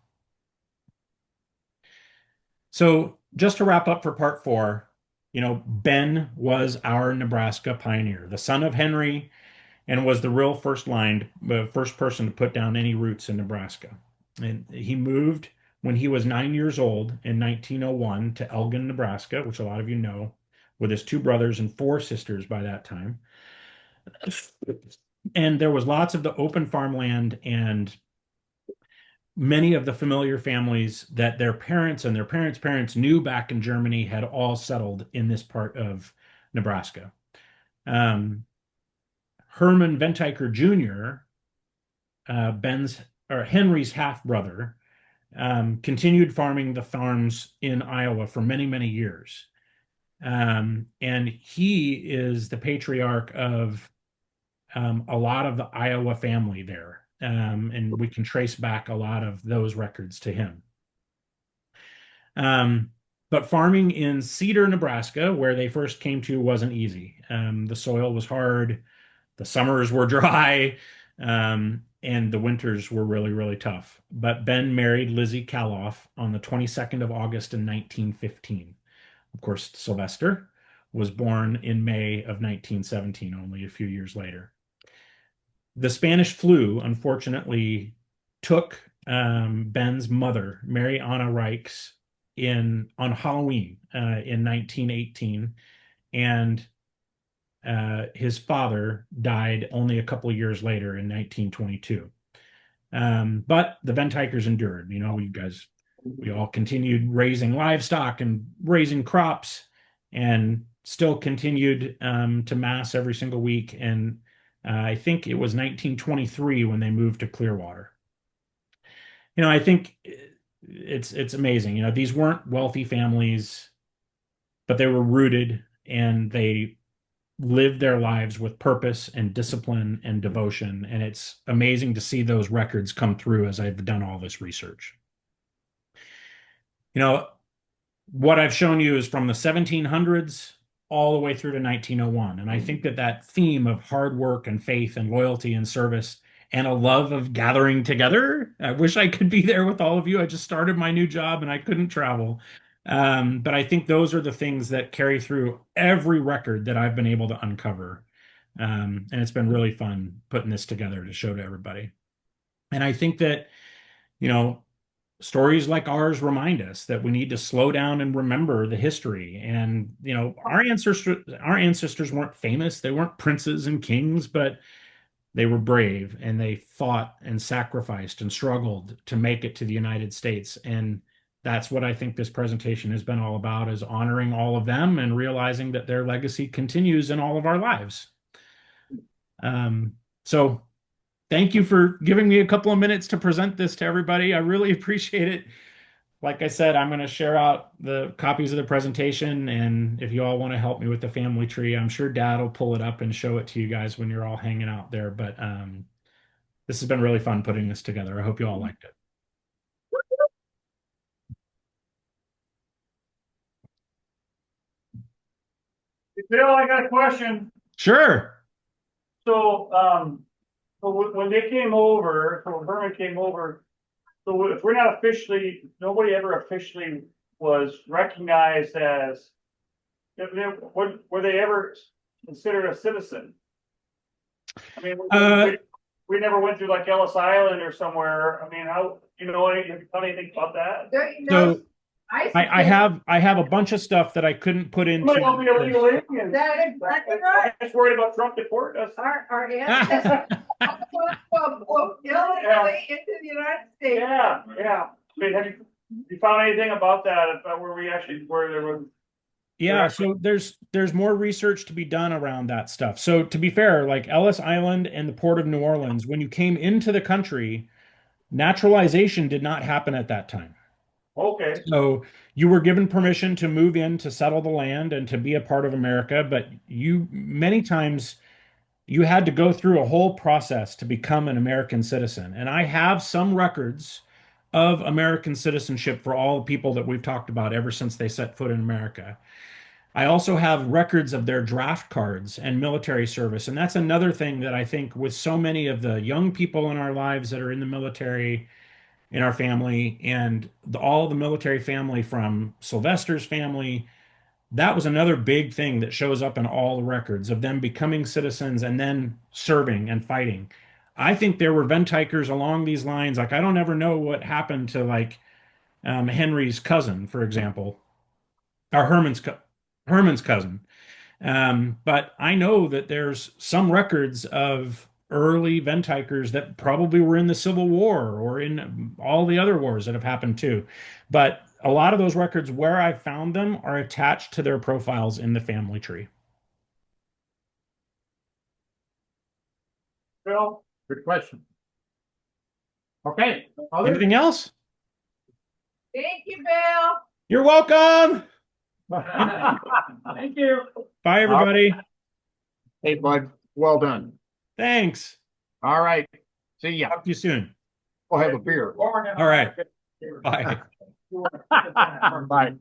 So just to wrap up for part 4, Ben was our Nebraska pioneer, the son of Henry, and was the real first person to put down any roots in Nebraska. And he moved when he was 9 years old in 1901 to Elgin, Nebraska, which a lot of you know, with his 2 brothers and 4 sisters by that time. And there was lots of the open farmland, and many of the familiar families that their parents and their parents' parents knew back in Germany had all settled in this part of Nebraska. Herman Venteicher Jr., Henry's half brother, continued farming the farms in Iowa for many, many years. And he is the patriarch of a lot of the Iowa family there. And we can trace back a lot of those records to him. But farming in Cedar, Nebraska, where they first came to, wasn't easy. The soil was hard. The summers were dry, and the winters were really, really tough. But Ben married Lizzie Kaloff on the 22nd of August in 1915. Of course, Sylvester was born in May of 1917, only a few years later. The Spanish flu, unfortunately, took Ben's mother, Mary Anna Reichs, in on Halloween in 1918, and his father died only a couple of years later in 1922. But the Venteichers endured. You know, we all continued raising livestock and raising crops, and still continued to mass every single week. And I think it was 1923 when they moved to Clearwater. You know, I think it's amazing. You know, these weren't wealthy families, but they were rooted and they lived their lives with purpose and discipline and devotion. And it's amazing to see those records come through as I've done all this research. You know, what I've shown you is from the 1700s all the way through to 1901. And I think that that theme of hard work and faith and loyalty and service and a love of gathering together. I wish I could be there with all of you. I just started my new job and I couldn't travel. But I think those are the things that carry through every record that I've been able to uncover. And it's been really fun putting this together to show to everybody. And I think that, you know, stories like ours remind us that we need to slow down and remember the history. And, you know, our ancestors weren't famous. They weren't princes and kings, but they were brave and they fought and sacrificed and struggled to make it to the United States. And that's what I think this presentation has been all about, is honoring all of them and realizing that their legacy continues in all of our lives. So thank you for giving me a couple of minutes to present this to everybody. I really appreciate it. Like I said, I'm going to share out the copies of the presentation, and if you all want to help me with the family tree, I'm sure Dad will pull it up and show it to you guys when you're all hanging out there. But this has been really fun putting this together. I hope you all liked it. Bill, I got a question. Sure. So, when they came over, so when Herman came over, so if we're not officially, nobody ever officially was recognized as, were they ever considered a citizen? I mean, we never went through like Ellis Island or somewhere. I mean, how, anything about that? So I have a bunch of stuff that I couldn't put into. Might all be illegal aliens. That is exactly right. I'm just worried about Trump deporting us. Our ancestors illegally into the United States. Yeah. I mean, have you found anything about that? Where there was? Yeah, so there's more research to be done around that stuff. So to be fair, like Ellis Island and the Port of New Orleans, when you came into the country, naturalization did not happen at that time. Okay. So you were given permission to move in to settle the land and to be a part of America, but many times you had to go through a whole process to become an American citizen. And I have some records of American citizenship for all the people that we've talked about ever since they set foot in America. I also have records of their draft cards and military service. And that's another thing that I think with so many of the young people in our lives that are in the military, in our family, and all the military family from Sylvester's family, that was another big thing that shows up in all the records of them becoming citizens and then serving and fighting. I think there were Venteichers along these lines. Like, I don't ever know what happened to like Henry's cousin, for example, or Herman's cousin. But I know that there's some records of early Venteichers that probably were in the Civil War or in all the other wars that have happened too. But a lot of those records, where I found them, are attached to their profiles in the family tree. Bill, Good question. Okay. Anything else? Thank you, Bill. You're welcome. thank you. Bye, everybody. Hey, bud. Well done. Thanks. All right. See ya. Talk to you soon. We'll have a beer. All right. Bye. Bye.